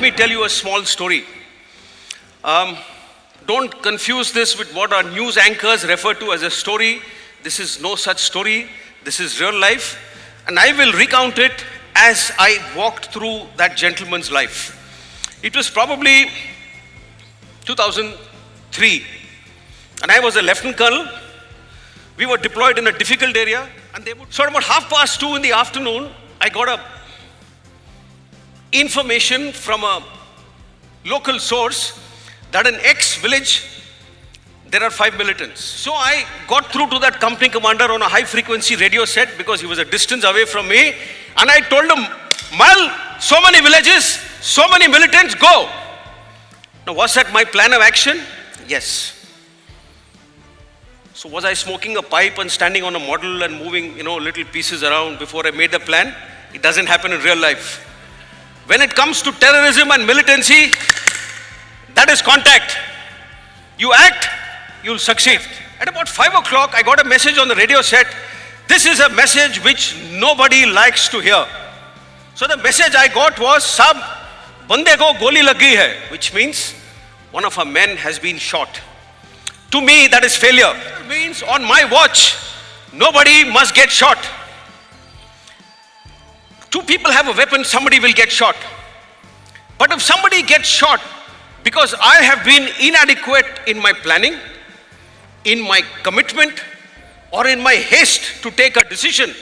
me tell you a small story. Don't confuse this with what our news anchors refer to as a story. This is no such story. This is real life. And I will recount it as I walked through that gentleman's life. It was probably 2003. And I was a lieutenant colonel. We were deployed in a difficult area. And so about 2:30 in the afternoon, I got a information from a local source that in X village, there are 5 militants. So I got through to that company commander on a high frequency radio set because he was a distance away from me. And I told him, Mal, so many villages, so many militants, go. Now, was that my plan of action? Yes. So was I smoking a pipe and standing on a model and moving, little pieces around before I made the plan? It doesn't happen in real life. When it comes to terrorism and militancy, that is contact. You act, you'll succeed. At about 5 o'clock, I got a message on the radio set. This is a message which nobody likes to hear. So the message I got was, Sab, bande ko goli lag gayi hai, which means one of our men has been shot. To me, that is failure. It means on my watch, nobody must get shot. 2 people have a weapon, somebody will get shot. But if somebody gets shot because I have been inadequate in my planning, in my commitment, or in my haste to take a decision,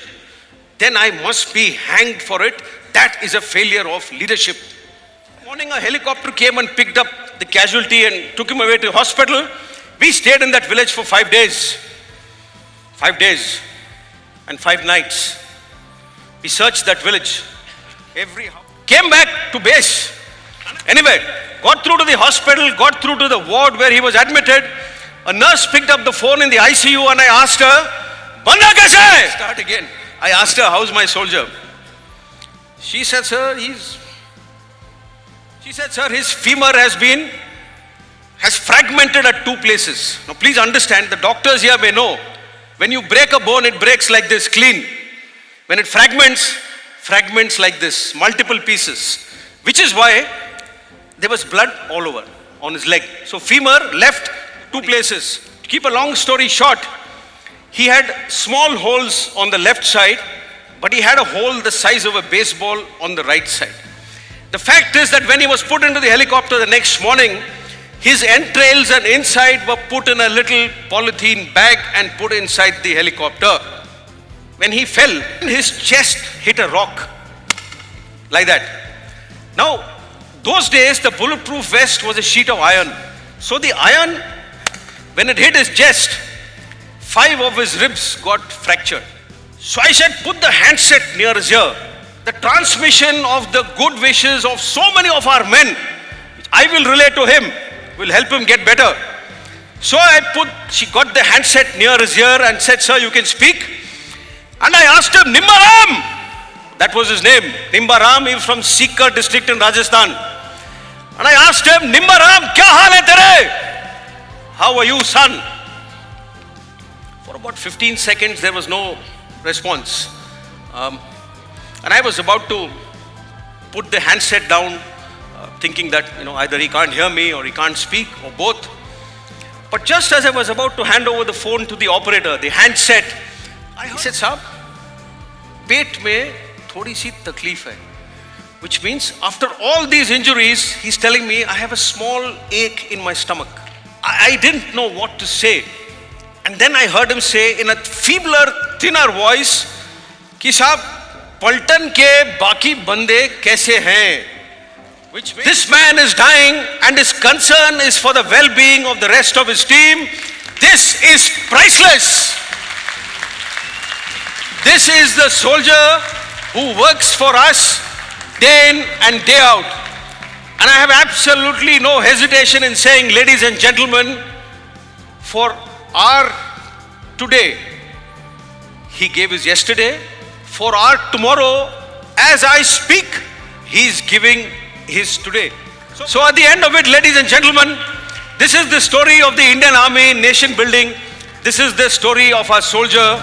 then I must be hanged for it. That is a failure of leadership. Morning, a helicopter came and picked up the casualty and took him away to hospital. We stayed in that village for 5 days. 5 days and 5 nights. We searched that village. Came back to base. Anyway, got through to the hospital, got through to the ward where he was admitted. A nurse picked up the phone in the ICU and I asked her, Banda kaise hai? Start again. I asked her, how's my soldier? She said, sir, his femur has fragmented at 2 places. Now please understand, the doctors here may know, when you break a bone, it breaks like this, clean. When it fragments like this, multiple pieces, which is why there was blood all over on his leg. So femur left 2 places. To keep a long story short, he had small holes on the left side, but he had a hole the size of a baseball on the right side. The fact is that when he was put into the helicopter the next morning, his entrails and inside were put in a little polythene bag and put inside the helicopter. When he fell, his chest hit a rock, like that. Now, those days, the bulletproof vest was a sheet of iron. So the iron, when it hit his chest, 5 of his ribs got fractured. So I said, put the handset near his ear. The transmission of the good wishes of so many of our men, which I will relay to him, will help him get better. So she got the handset near his ear and said, sir, you can speak. And I asked him, Nimbaram, that was his name. Nimbaram, he was from Sikar district in Rajasthan. And I asked him, Nimbaram, kya haal hai tere? How are you, son? For about 15 seconds, there was no response. And I was about to put the handset down, thinking that, either he can't hear me or he can't speak or both. But just as I was about to hand over the phone to the operator, the handset, he said, Saab, पेट में थोड़ी सी तकलीफ है, which means after all these injuries, he's telling me I have a small ache in my stomach. I didn't know what to say. And then I heard him say in a feebler, thinner voice, कि साहब पलटन के बाकी बंदे कैसे हैं? Which means this man is dying and his concern is for the well-being of the rest of his team. This is priceless. This is the soldier who works for us day in and day out. And I have absolutely no hesitation in saying, ladies and gentlemen, for our today, he gave his yesterday. For our tomorrow, as I speak, he is giving his today. So at the end of it, ladies and gentlemen, this is the story of the Indian Army nation building. This is the story of our soldier.